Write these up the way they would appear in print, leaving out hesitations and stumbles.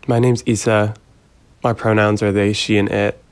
My name's Isa. My pronouns are they, she, and it.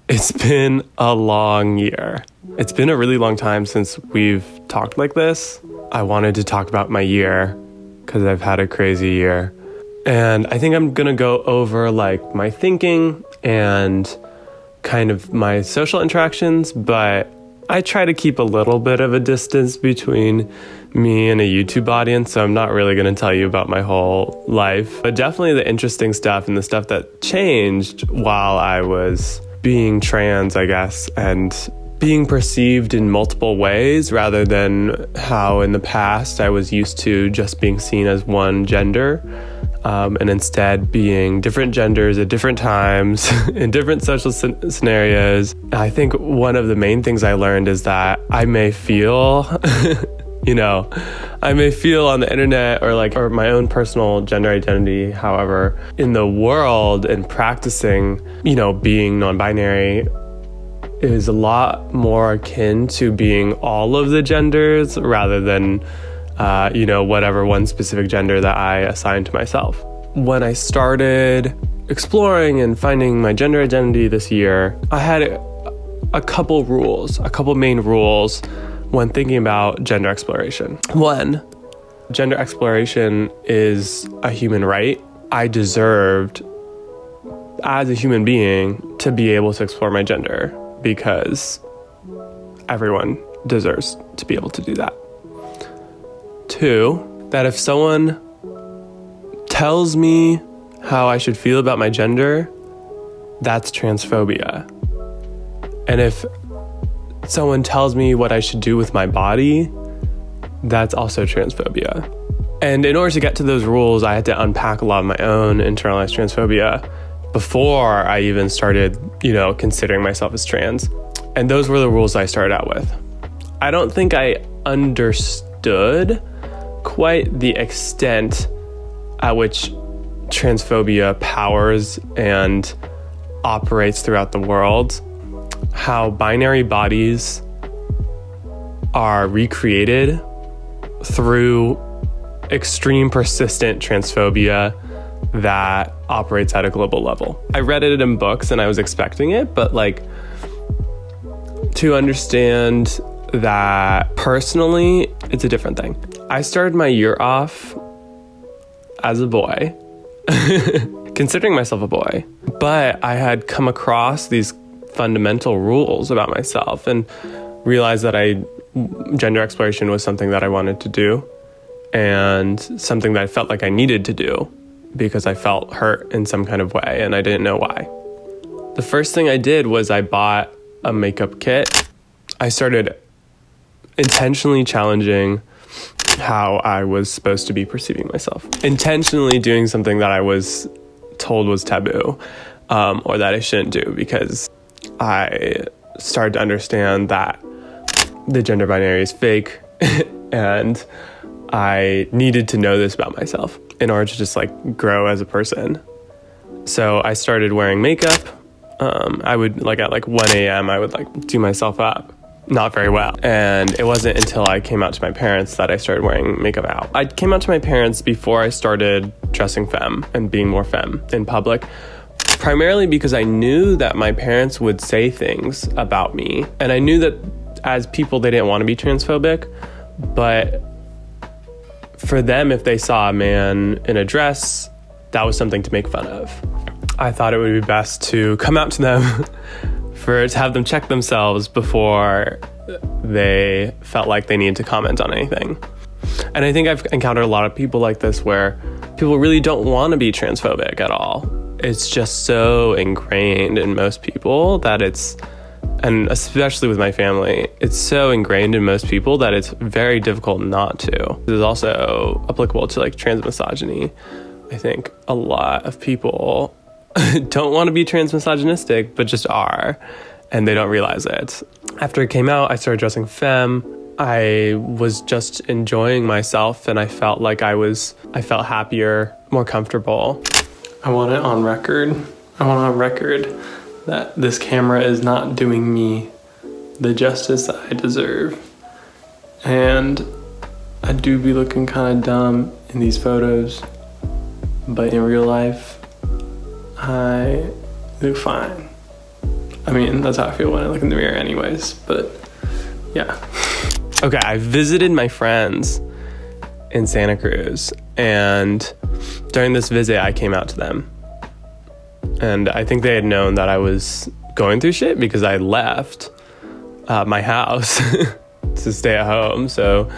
It's been a long year. It's been a really long time since we've talked like this. I wanted to talk about my year because I've had a crazy year. And I think I'm gonna go over like my thinking and kind of my social interactions, but I try to keep a little bit of a distance between me and a YouTube audience, so I'm not really going to tell you about my whole life, but definitely the interesting stuff and the stuff that changed while I was being trans, I guess, and being perceived in multiple ways rather than how in the past I was used to just being seen as one gender, and instead being different genders at different times in different social scenarios. I think one of the main things I learned is that I may feel I may feel on the internet or my own personal gender identity, however, in the world and practicing, being non-binary is a lot more akin to being all of the genders rather than, whatever one specific gender that I assign to myself. When I started exploring and finding my gender identity this year, I had a couple main rules when thinking about gender exploration. One, gender exploration is a human right. I deserved, as a human being, to be able to explore my gender because everyone deserves to be able to do that. Two, that if someone tells me how I should feel about my gender, that's transphobia. And if someone tells me what I should do with my body, that's also transphobia. And in order to get to those rules, I had to unpack a lot of my own internalized transphobia before I even started, considering myself as trans. And those were the rules I started out with. I don't think I understood quite the extent at which transphobia powers and operates throughout the world. How binary bodies are recreated through extreme persistent transphobia that operates at a global level. I read it in books and I was expecting it, but to understand that personally, it's a different thing. I started my year off as a boy, considering myself a boy, but I had come across these fundamental rules about myself and realized that gender exploration was something that I wanted to do and something that I felt like I needed to do because I felt hurt in some kind of way and I didn't know why. The first thing I did was I bought a makeup kit. I started intentionally challenging how I was supposed to be perceiving myself, intentionally doing something that I was told was taboo, or that I shouldn't do, because I started to understand that the gender binary is fake and I needed to know this about myself in order to just grow as a person. So I started wearing makeup. I would at 1 a.m. I would do myself up, not very well. And it wasn't until I came out to my parents that I started wearing makeup out. I came out to my parents before I started dressing femme and being more femme in public, primarily because I knew that my parents would say things about me. And I knew that as people, they didn't want to be transphobic, but for them, if they saw a man in a dress, that was something to make fun of. I thought it would be best to come out to them to have them check themselves before they felt like they needed to comment on anything. And I think I've encountered a lot of people like this where people really don't want to be transphobic at all. It's just so ingrained in most people that and especially with my family, it's so ingrained in most people that it's very difficult not to. This is also applicable to trans misogyny. I think a lot of people don't want to be trans misogynistic, but just are, and they don't realize it. After it came out, I started dressing femme. I was just enjoying myself, and I felt like I felt happier, more comfortable. I want it on record that this camera is not doing me the justice that I deserve. And I do be looking kind of dumb in these photos, but in real life, I look fine. I mean, that's how I feel when I look in the mirror anyways, but yeah. Okay, I visited my friends in Santa Cruz, and during this visit, I came out to them. And I think they had known that I was going through shit because I left my house to stay at home. So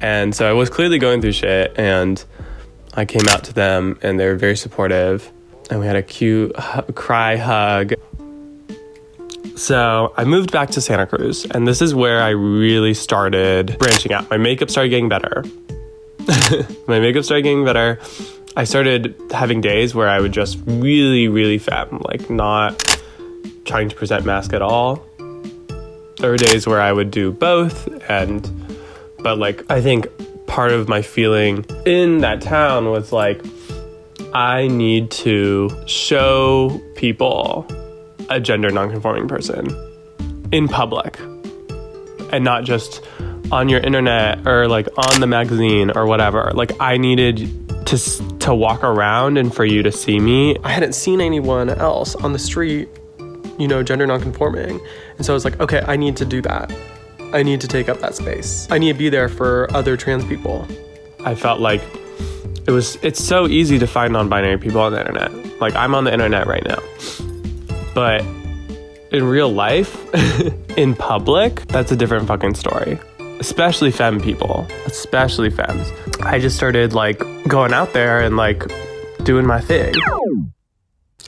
I was clearly going through shit, and I came out to them, and they were very supportive, and we had a cute cry hug. So I moved back to Santa Cruz, and this is where I really started branching out. My makeup started getting better. I started having days where I would just really femme, like not trying to present mask at all. There were days where I would do both, but like, I think part of my feeling in that town was like, I need to show people a gender nonconforming person in public, and not just on your internet or like on the magazine or whatever. Like, I needed to walk around and for you to see me. I hadn't seen anyone else on the street, you know, gender nonconforming. And so I was like, okay, I need to do that. I need to take up that space. I need to be there for other trans people. I felt like it's so easy to find non-binary people on the internet. Like, I'm on the internet right now. But in real life, in public, that's a different fucking story. Especially femme people, especially femmes. I just started like going out there and like doing my thing.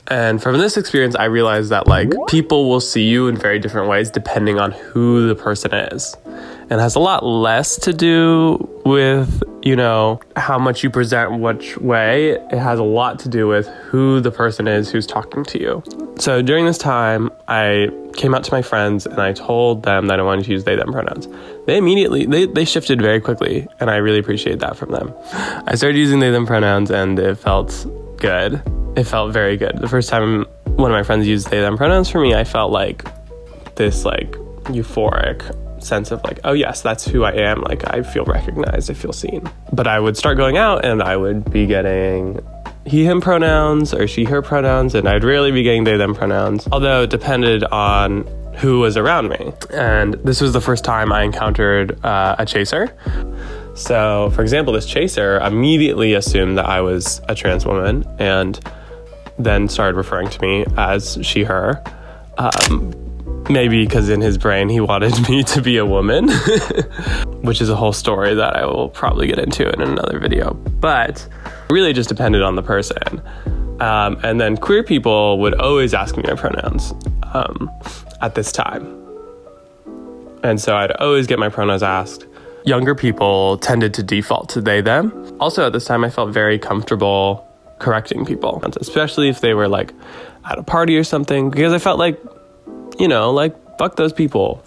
And from this experience, I realized that like people will see you in very different ways depending on who the person is. And it has a lot less to do with, you know, how much you present which way. It has a lot to do with who the person is who's talking to you. So during this time, I came out to my friends and I told them that I wanted to use they, them pronouns. They immediately, they shifted very quickly, and I really appreciate that from them. I started using they, them pronouns, and it felt good. It felt very good. The first time one of my friends used they, them pronouns for me, I felt like this like euphoric sense of like, oh yes, that's who I am. Like, I feel recognized, I feel seen. But I would start going out and I would be getting he, him pronouns or she, her pronouns, and I'd rarely be getting they, them pronouns, although it depended on who was around me. And this was the first time I encountered a chaser. So, for example, this chaser immediately assumed that I was a trans woman and then started referring to me as she, her. Maybe because in his brain he wanted me to be a woman, which is a whole story that I will probably get into in another video. But it really just depended on the person. And then queer people would always ask me my pronouns at this time. And so I'd always get my pronouns asked. Younger people tended to default to they, them. Also at this time, I felt very comfortable correcting people, especially if they were like at a party or something, because I felt like, you know, like, fuck those people.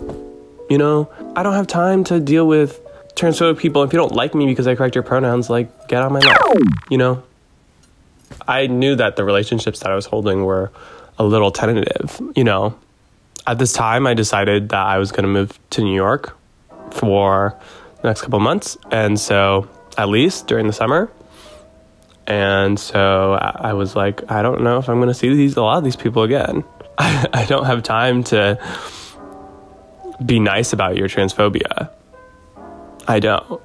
You know, I don't have time to deal with transphobic people. If you don't like me because I correct your pronouns, like, get out of my life, you know? I knew that the relationships that I was holding were a little tentative, you know? At this time, I decided that I was going to move to New York for the next couple of months. And so, at least during the summer. And so I was like, I don't know if I'm going to see a lot of these people again. I don't have time to be nice about your transphobia. I don't.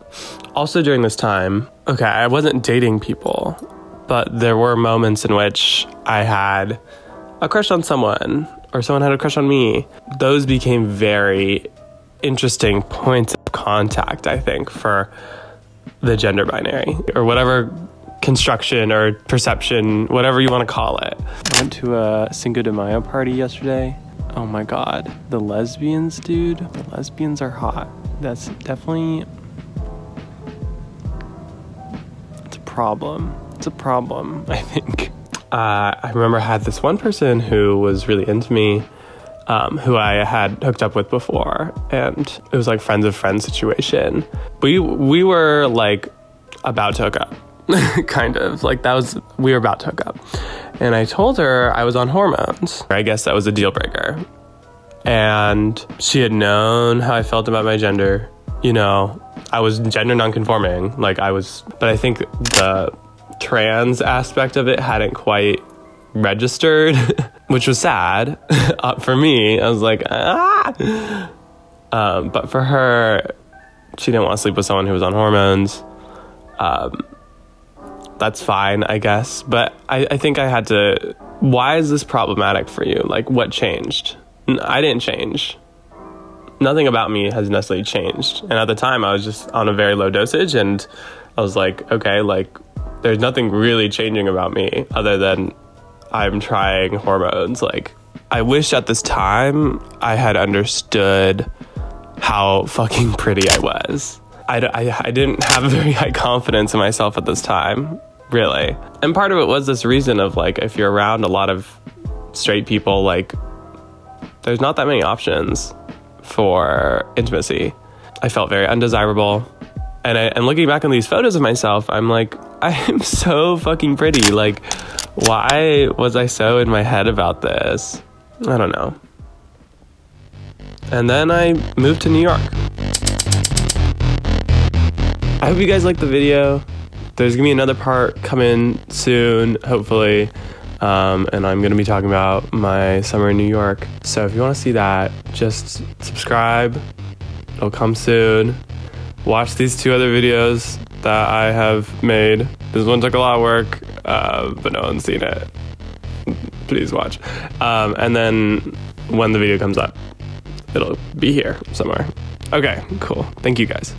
Also during this time, okay, I wasn't dating people, but there were moments in which I had a crush on someone or someone had a crush on me. Those became very interesting points of contact, I think, for the gender binary or whatever construction or perception, whatever you want to call it. I went to a Cinco de Mayo party yesterday. Oh my God, the lesbians, dude. The lesbians are hot. That's definitely, it's a problem. It's a problem, I think. I remember I had this one person who was really into me, who I had hooked up with before, and it was like friends of friends situation. We were like about to hook up. Kind of like we were about to hook up, and I told her I was on hormones. I guess that was a deal breaker, and she had known how I felt about my gender. You know, I was gender nonconforming, like I was, but I think the trans aspect of it hadn't quite registered, which was sad. For me, I was like, ah. But for her, she didn't want to sleep with someone who was on hormones. That's fine, I guess. But I think I had to... Why is this problematic for you? Like, what changed? I didn't change. Nothing about me has necessarily changed. And at the time, I was just on a very low dosage, and I was like, okay, like, there's nothing really changing about me other than I'm trying hormones. Like, I wish at this time I had understood how fucking pretty I was. I didn't have very high confidence in myself at this time, really. And part of it was this reason of, like, if you're around a lot of straight people, like, there's not that many options for intimacy. I felt very undesirable. And looking back on these photos of myself, I'm like, I am so fucking pretty. Like, why was I so in my head about this? I don't know. And then I moved to New York. I hope you guys liked the video. There's gonna be another part coming soon, hopefully. And I'm gonna be talking about my summer in New York. So if you wanna see that, just subscribe. It'll come soon. Watch these 2 other videos that I have made. This one took a lot of work, but no one's seen it. Please watch. And then when the video comes up, it'll be here somewhere. Okay, cool. Thank you guys.